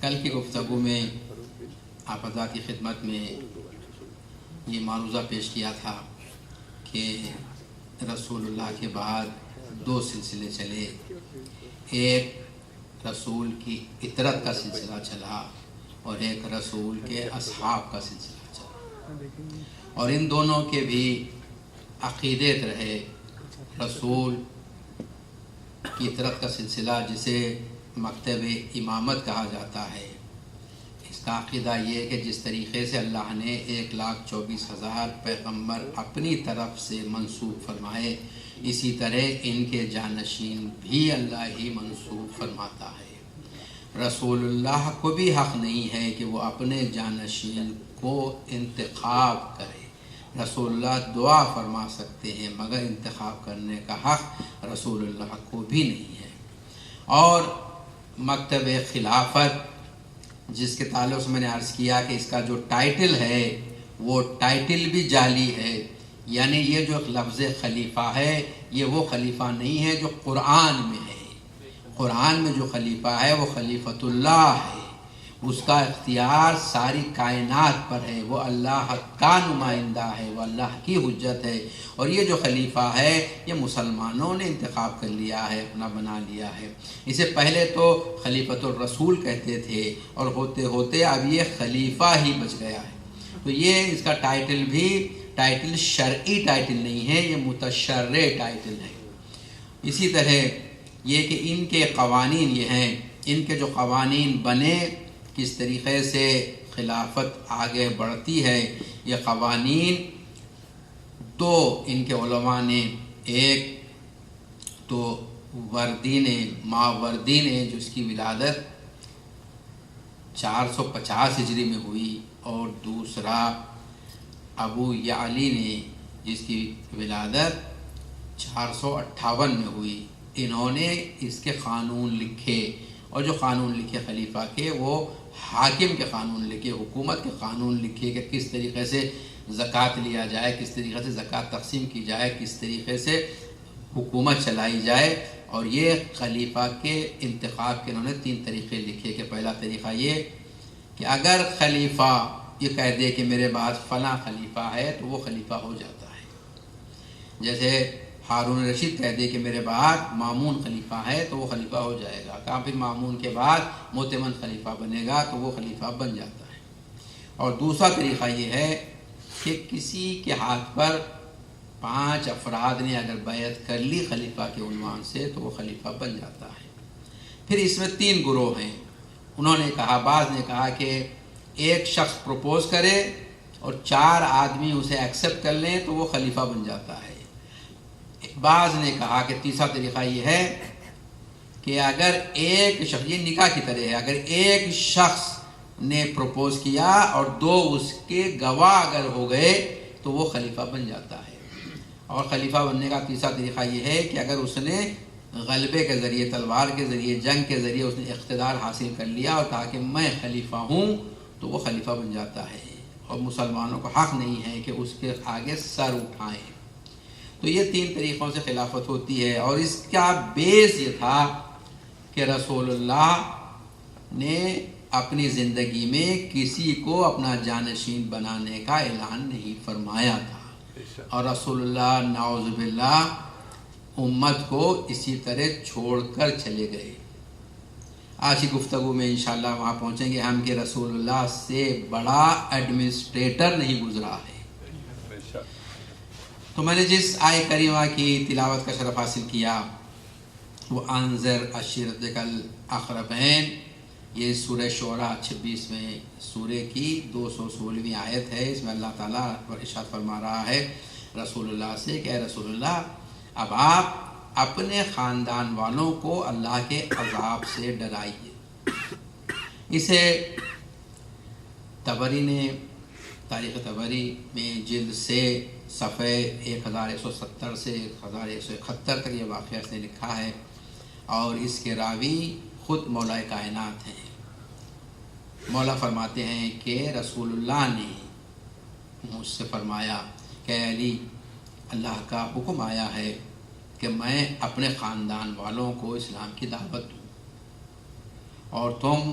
کل کی گفتگو میں آپ حضرات کی خدمت میں یہ معروضہ پیش کیا تھا کہ رسول اللہ کے بعد دو سلسلے چلے، ایک رسول کی اطرت کا سلسلہ چلا اور ایک رسول کے اصحاب کا سلسلہ چلا، اور ان دونوں کے بھی عقیدت رہے۔ رسول کی اطرت کا سلسلہ جسے مکتب امامت کہا جاتا ہے، اس کا عقیدہ یہ ہے کہ جس طریقے سے اللہ نے 1,24,000 پیغمبر اپنی طرف سے منسوب فرمائے، اسی طرح ان کے جانشین بھی اللہ ہی منسوب فرماتا ہے۔ رسول اللہ کو بھی حق نہیں ہے کہ وہ اپنے جانشین کو انتخاب کرے۔ رسول اللہ دعا فرما سکتے ہیں مگر انتخاب کرنے کا حق رسول اللہ کو بھی نہیں ہے۔ اور مکتب خلافت جس کے تعلق سے میں نے عرض کیا کہ اس کا جو ٹائٹل ہے وہ ٹائٹل بھی جعلی ہے، یعنی یہ جو لفظ خلیفہ ہے یہ وہ خلیفہ نہیں ہے جو قرآن میں ہے۔ قرآن میں جو خلیفہ ہے وہ خلیفۃ اللہ ہے، اس کا اختیار ساری کائنات پر ہے، وہ اللہ کا نمائندہ ہے، وہ اللہ کی حجت ہے، اور یہ جو خلیفہ ہے یہ مسلمانوں نے انتخاب کر لیا ہے، اپنا بنا لیا ہے۔ اسے پہلے تو خلیفۃ الرسول کہتے تھے اور ہوتے ہوتے اب یہ خلیفہ ہی بچ گیا ہے۔ تو یہ اس کا ٹائٹل بھی ٹائٹل شرعی ٹائٹل نہیں ہے، یہ متشرع ٹائٹل ہے۔ اسی طرح یہ کہ ان کے قوانین یہ ہیں، ان کے جو قوانین بنے، کس طریقے سے خلافت آگے بڑھتی ہے، یہ قوانین دو ان کے علماء نے، ایک تو وردی نے، ماوردی نے جس کی ولادت 450 ہجری میں ہوئی، اور دوسرا ابو یعلی نے جس کی ولادت 458 میں ہوئی۔ انہوں نے اس کے قانون لکھے، اور جو قانون لکھے خلیفہ کے وہ حاکم کے قانون لکھے، حکومت کے قانون لکھے کہ کس طریقے سے زکوٰۃ لیا جائے، کس طریقے سے زکوٰۃ تقسیم کی جائے، کس طریقے سے حکومت چلائی جائے۔ اور یہ خلیفہ کے انتخاب کے انہوں نے 3 طریقے لکھے کہ پہلا طریقہ یہ کہ اگر خلیفہ یہ کہہ دے کہ میرے بعد فلاں خلیفہ ہے تو وہ خلیفہ ہو جاتا ہے، جیسے ہارون رشید کہہ دے کہ میرے بعد مامون خلیفہ ہے تو وہ خلیفہ ہو جائے گا، کہاں پھر مامون کے بعد مؤتمن خلیفہ بنے گا تو وہ خلیفہ بن جاتا ہے۔ اور دوسرا طریقہ یہ ہے کہ کسی کے ہاتھ پر 5 افراد نے اگر بیعت کر لی خلیفہ کے عنوان سے تو وہ خلیفہ بن جاتا ہے۔ پھر اس میں 3 گروہ ہیں، انہوں نے کہا، بعض نے کہا کہ ایک شخص پروپوز کرے اور 4 آدمی اسے ایکسیپٹ کر لیں تو وہ خلیفہ بن جاتا ہے۔ بعض نے کہا کہ تیسرا طریقہ یہ ہے کہ اگر ایک شخص، یہ نکاح کی طرح ہے، اگر ایک شخص نے پروپوز کیا اور 2 اس کے گواہ اگر ہو گئے تو وہ خلیفہ بن جاتا ہے۔ اور خلیفہ بننے کا تیسرا طریقہ یہ ہے کہ اگر اس نے غلبے کے ذریعے، تلوار کے ذریعے، جنگ کے ذریعے اس نے اقتدار حاصل کر لیا اور کہا کہ میں خلیفہ ہوں تو وہ خلیفہ بن جاتا ہے، اور مسلمانوں کو حق نہیں ہے کہ اس کے آگے سر اٹھائیں۔ تو یہ 3 طریقوں سے خلافت ہوتی ہے، اور اس کا بیس یہ تھا کہ رسول اللہ نے اپنی زندگی میں کسی کو اپنا جانشین بنانے کا اعلان نہیں فرمایا تھا، اور رسول اللہ نعوذ باللہ امت کو اسی طرح چھوڑ کر چلے گئے۔ آج کی گفتگو میں انشاءاللہ وہاں پہنچیں گے ہم کہ رسول اللہ سے بڑا ایڈمنسٹریٹر نہیں گزرا ہے۔ تو میں نے جس آیہ کریمہ کی تلاوت کا شرف حاصل کیا وہ انذر عشیرتک الاقربین، یہ سورہ شعراء 26ویں سورہ کی 216ویں آیت ہے۔ اس میں اللہ تعالیٰ ارشاد فرما رہا ہے رسول اللہ سے کہ اے رسول اللہ، اب آپ اپنے خاندان والوں کو اللہ کے عذاب سے ڈرائیے۔ اسے طبری نے تاریخ طبری میں جلد سے صفحے 1170 سے 1171 تک یہ واقعہ اس نے لکھا ہے، اور اس کے راوی خود مولا کائنات ہیں۔ مولا فرماتے ہیں کہ رسول اللہ نے مجھ سے فرمایا کہ علی، اللہ کا حکم آیا ہے کہ میں اپنے خاندان والوں کو اسلام کی دعوت دوں، اور تم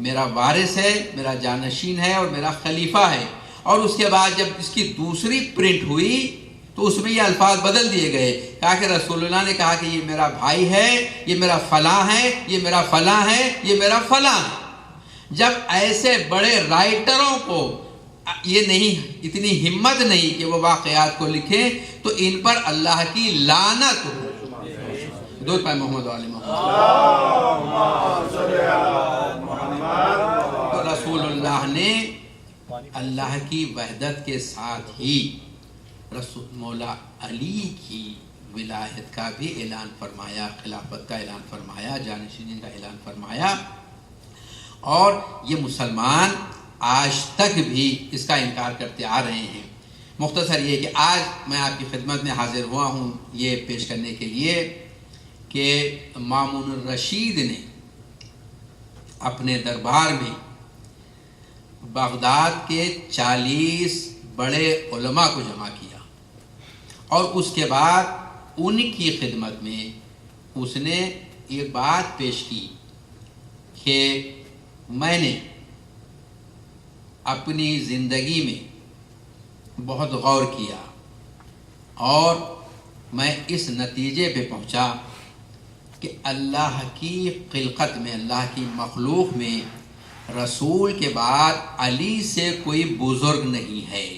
میرا وارث ہے، میرا جانشین ہے اور میرا خلیفہ ہے. اور اس کے بعد جب اس کی دوسری پرنٹ ہوئی تو اس میں یہ الفاظ بدل دیے گئے. کہا کہ رسول اللہ نے کہا کہ یہ میرا بھائی ہے، یہ میرا فلاں ہے، یہ میرا فلاں ہے، یہ میرا فلاں ہے. جب ایسے بڑے رائٹروں کو یہ نہیں، اتنی ہمت نہیں کہ وہ واقعات کو لکھیں، تو ان پر اللہ کی لعنت ہو. درود پائے محمد و آل محمد. تو رسول اللہ نے اللہ کی وحدت کے ساتھ ہی رسول مولا علی کی ولایت کا بھی اعلان فرمایا، خلافت کا اعلان فرمایا، جانشینی کا اعلان فرمایا. اور یہ مسلمان آج تک بھی اس کا انکار کرتے آ رہے ہیں. مختصر یہ کہ آج میں آپ کی خدمت میں حاضر ہوا ہوں یہ پیش کرنے کے لیے کہ مامون الرشید نے اپنے دربار میں بغداد کے 40 بڑے علماء کو جمع کیا، اور اس کے بعد ان کی خدمت میں اس نے یہ بات پیش کی کہ میں نے اپنی زندگی میں بہت غور کیا اور میں اس نتیجے پہ پہنچا کہ اللہ کی خلقت میں، اللہ کی مخلوق میں رسول کے بعد علی سے کوئی بزرگ نہیں ہے.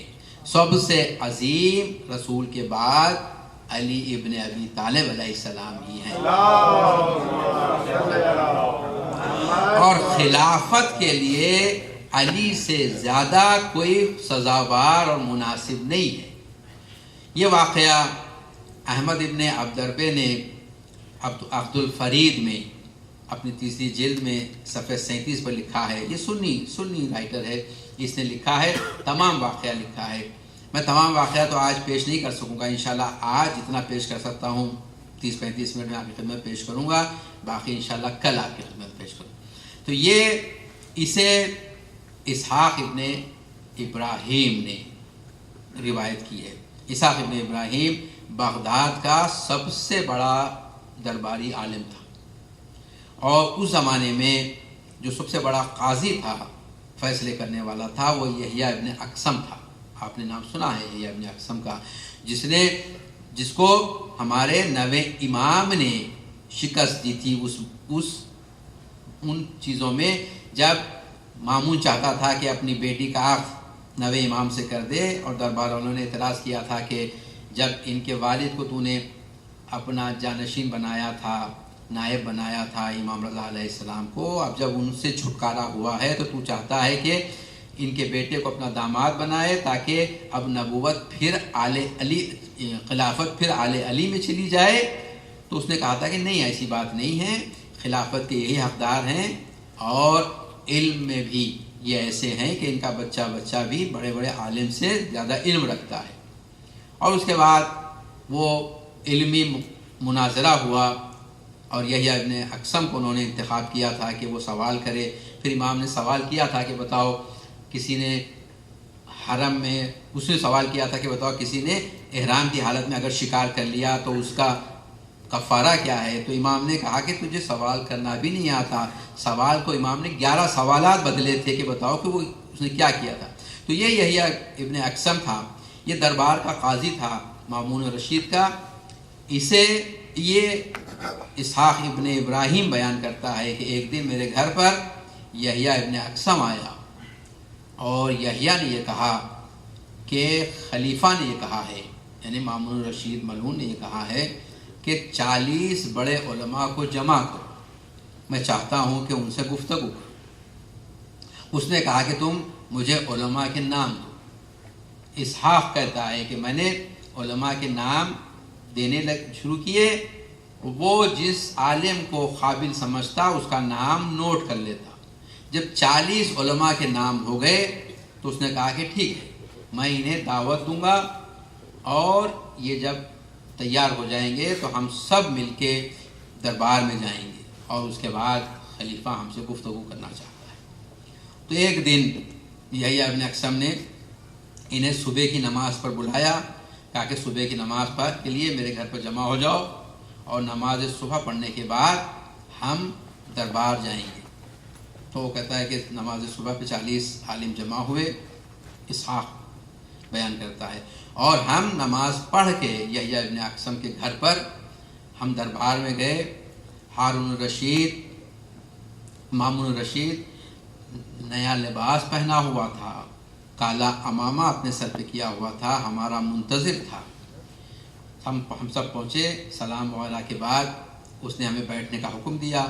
سب سے عظیم رسول کے بعد علی ابن ابی طالب علیہ السلام ہی ہیں. اور خلافت کے لیے علی سے زیادہ کوئی سزاوار اور مناسب نہیں ہے. یہ واقعہ احمد ابن عبدالربے نے عبد الفرید میں اپنی تیسری جلد میں صفحہ 37 پر لکھا ہے. یہ سنی رائٹر ہے، اس نے لکھا ہے، تمام واقعہ لکھا ہے. میں تمام واقعہ تو آج پیش نہیں کر سکوں گا، انشاءاللہ آج جتنا پیش کر سکتا ہوں 30-35 منٹ میں آپ کی خدمت پیش کروں گا، باقی انشاءاللہ کل آپ کی خدمت پیش کروں. تو یہ اسے اسحاق ابن ابراہیم نے روایت کی ہے. اسحاق ابن ابراہیم بغداد کا سب سے بڑا درباری عالم تھا، اور اس زمانے میں جو سب سے بڑا قاضی تھا، فیصلے کرنے والا تھا، وہ یحییٰ ابن اقسم تھا. آپ نے نام سنا ہے یحییٰ ابن اقسم کا، جس کو ہمارے 9ویں امام نے شکست دی تھی ان چیزوں میں. جب مامون چاہتا تھا کہ اپنی بیٹی کا عقد 9ویں امام سے کر دے، اور دربار والوں نے اعتراض کیا تھا کہ جب ان کے والد کو تو نے اپنا جانشین بنایا تھا، نائب بنایا تھا امام رضا علیہ السلام کو، اب جب ان سے چھٹکارا ہوا ہے تو چاہتا ہے کہ ان کے بیٹے کو اپنا داماد بنائے تاکہ اب نبوت پھر خلافت پھر آل علی میں چلی جائے. تو اس نے کہا تھا کہ نہیں، ایسی بات نہیں ہے، خلافت کے یہی حقدار ہیں، اور علم میں بھی یہ ایسے ہیں کہ ان کا بچہ بھی بڑے بڑے عالم سے زیادہ علم رکھتا ہے. اور اس کے بعد وہ علمی مناظرہ ہوا، اور یحییٰ ابن اقسم کو انہوں نے انتخاب کیا تھا کہ وہ سوال کرے. پھر امام نے سوال کیا تھا کہ بتاؤ کسی نے حرم میں، اس نے سوال کیا تھا کہ بتاؤ کسی نے احرام کی حالت میں اگر شکار کر لیا تو اس کا کفارہ کیا ہے؟ تو امام نے کہا کہ تجھے سوال کرنا بھی نہیں آتا. سوال کو امام نے 11 سوالات بدلے تھے کہ بتاؤ کہ وہ اس نے کیا کیا تھا. تو یہ یحییٰ ابن اقسم تھا، یہ دربار کا قاضی تھا مامون الرشید کا. اسے یہ اسحاق ابن ابراہیم بیان کرتا ہے کہ ایک دن میرے گھر پر یحییٰ ابن اقسم آیا، اور یحییٰ نے یہ کہا کہ خلیفہ نے یہ کہا ہے، یعنی مامون الرشید ملعون نے یہ کہا ہے کہ 40 بڑے علماء کو جمع کرو، میں چاہتا ہوں کہ ان سے گفتگو کرو. اس نے کہا کہ تم مجھے علماء کے نام دو. اسحاق کہتا ہے کہ میں نے علماء کے نام دینے شروع کیے، وہ جس عالم کو قابل سمجھتا اس کا نام نوٹ کر لیتا. جب 40 علماء کے نام ہو گئے تو اس نے کہا کہ ٹھیک ہے، میں انہیں دعوت دوں گا، اور یہ جب تیار ہو جائیں گے تو ہم سب مل کے دربار میں جائیں گے، اور اس کے بعد خلیفہ ہم سے گفتگو کرنا چاہتا ہے. تو ایک دن یحییٰ ابن اقسم نے انہیں صبح کی نماز پر بلایا، کہا کہ صبح کی نماز کے لیے میرے گھر پر جمع ہو جاؤ، اور نماز صبح پڑھنے کے بعد ہم دربار جائیں گے. تو وہ کہتا ہے کہ نماز صبح پہ 40 عالم جمع ہوئے، اسحاق بیان کرتا ہے، اور ہم نماز پڑھ کے یحییٰ ابن اقسم کے گھر پر ہم دربار میں گئے، ہارون الرشید، مامون الرشید نیا لباس پہنا ہوا تھا، کالا امامہ اپنے سر پہ کیا ہوا تھا، ہمارا منتظر تھا۔ ہم سب پہنچے، سلام وغیرہ کے بعد اس نے ہمیں بیٹھنے کا حکم دیا،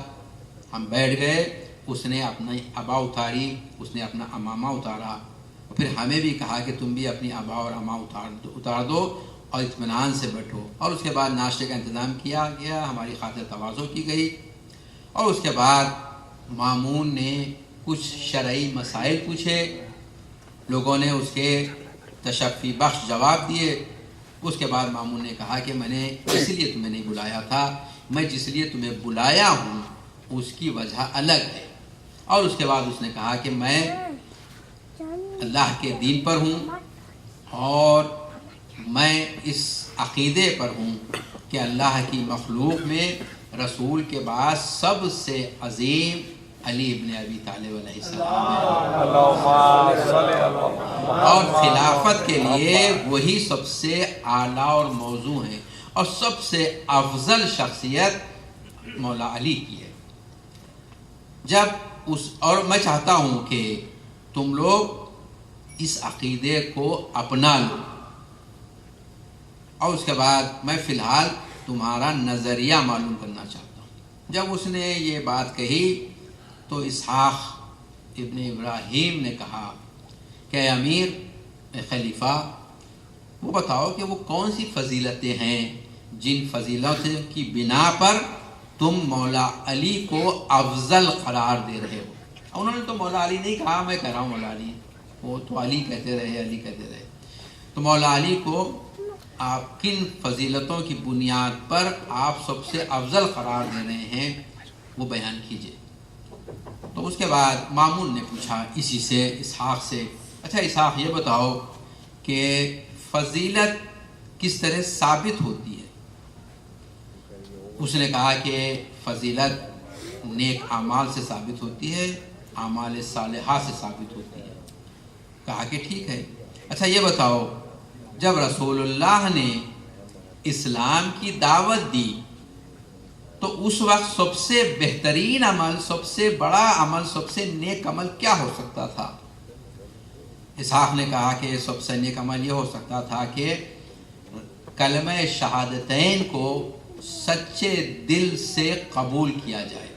ہم بیٹھ گئے، اس نے اپنی عبا اتاری، اس نے اپنا امامہ اتارا، اور پھر ہمیں بھی کہا کہ تم بھی اپنی عبا اور امامہ اتار دو اور اطمینان سے بیٹھو، اور اس کے بعد ناشتے کا انتظام کیا گیا، ہماری خاطر تواضع کی گئی، اور اس کے بعد مامون نے کچھ شرعی مسائل پوچھے، لوگوں نے اس کے تشفی بخش جواب دیے۔ اس کے بعد مامون نے کہا کہ میں نے اس لیے تمہیں نہیں بلایا تھا، میں جس لیے تمہیں بلایا ہوں اس کی وجہ الگ ہے، اور اس کے بعد اس نے کہا کہ میں اللہ کے دین پر ہوں اور میں اس عقیدے پر ہوں کہ اللہ کی مخلوق میں رسول کے بعد سب سے عظیم علی ابن ابی طالب علیہ السلام ہے، اور خلافت کے لیے وہی سب سے اعلیٰ اور موزوں ہے، اور سب سے افضل شخصیت مولا علی کی ہے۔ اور میں چاہتا ہوں کہ تم لوگ اس عقیدے کو اپنا لو، اور اس کے بعد میں فی الحال تمہارا نظریہ معلوم کرنا چاہتا ہوں۔ جب اس نے یہ بات کہی تو اسحاق ابن ابراہیم نے کہا کہ اے امیر، اے خلیفہ، وہ بتاؤ کہ وہ کون سی فضیلتیں ہیں جن فضیلتوں کی بنا پر تم مولا علی کو افضل قرار دے رہے ہو؟ انہوں نے تو مولا علی نہیں کہا، میں کہہ رہا ہوں مولا علی، وہ تو علی کہتے رہے، علی کہتے رہے، تو مولا علی کو آپ کن فضیلتوں کی بنیاد پر آپ سب سے افضل قرار دے رہے ہیں وہ بیان کیجئے۔ تو اس کے بعد مامون نے پوچھا اسی سے، اسحاق سے، اچھا اسحاق یہ بتاؤ کہ فضیلت کس طرح ثابت ہوتی ہے؟ اس نے کہا کہ فضیلت نیک اعمال سے ثابت ہوتی ہے، اعمال صالحہ سے ثابت ہوتی ہے۔ کہا کہ ٹھیک ہے، اچھا یہ بتاؤ جب رسول اللہ نے اسلام کی دعوت دی تو اس وقت سب سے بہترین عمل، سب سے بڑا عمل، سب سے نیک عمل کیا ہو سکتا تھا؟ اسحاق نے کہا کہ سب سے نیک عمل یہ ہو سکتا تھا کہ کلمہ شہادتین کو سچے دل سے قبول کیا جائے۔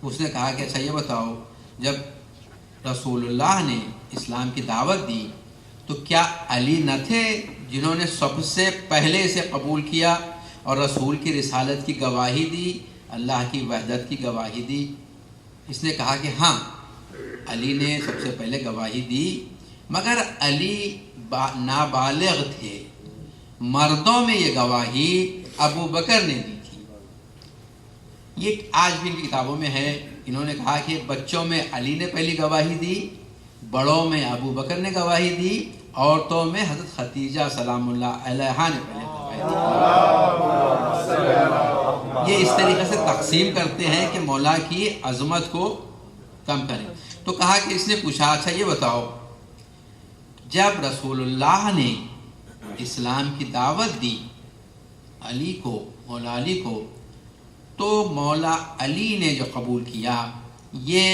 اس نے کہا کہ اچھا یہ بتاؤ جب رسول اللہ نے اسلام کی دعوت دی تو کیا علی نہ تھے جنہوں نے سب سے پہلے اسے قبول کیا اور رسول کی رسالت کی گواہی دی، اللہ کی وحدت کی گواہی دی؟ اس نے کہا کہ ہاں، علی نے سب سے پہلے گواہی دی، مگر علی نابالغ تھے، مردوں میں یہ گواہی ابو بکر نے دی تھی۔ یہ آج بھی ان کی کتابوں میں ہے، انہوں نے کہا کہ بچوں میں علی نے پہلی گواہی دی، بڑوں میں ابو بکر نے گواہی دی، عورتوں میں حضرت خدیجہ سلام اللہ علیہا نے پہلے گواہی دی۔ یہ اس طریقے سے تقسیم کرتے ہیں کہ مولا کی عظمت کو کم کریں۔ تو کہا کہ اس نے پوچھا اچھا یہ بتاؤ جب رسول اللہ نے اسلام کی دعوت دی علی کو، مولا علی کو، تو مولا علی نے جو قبول کیا یہ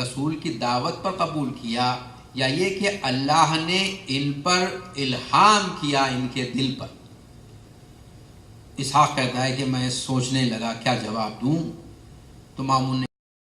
رسول کی دعوت پر قبول کیا یا یہ کہ اللہ نے ان پر الہام کیا ان کے دل پر؟ اسحاق کہتا ہے کہ میں سوچنے لگا کیا جواب دوں، تو مامون نے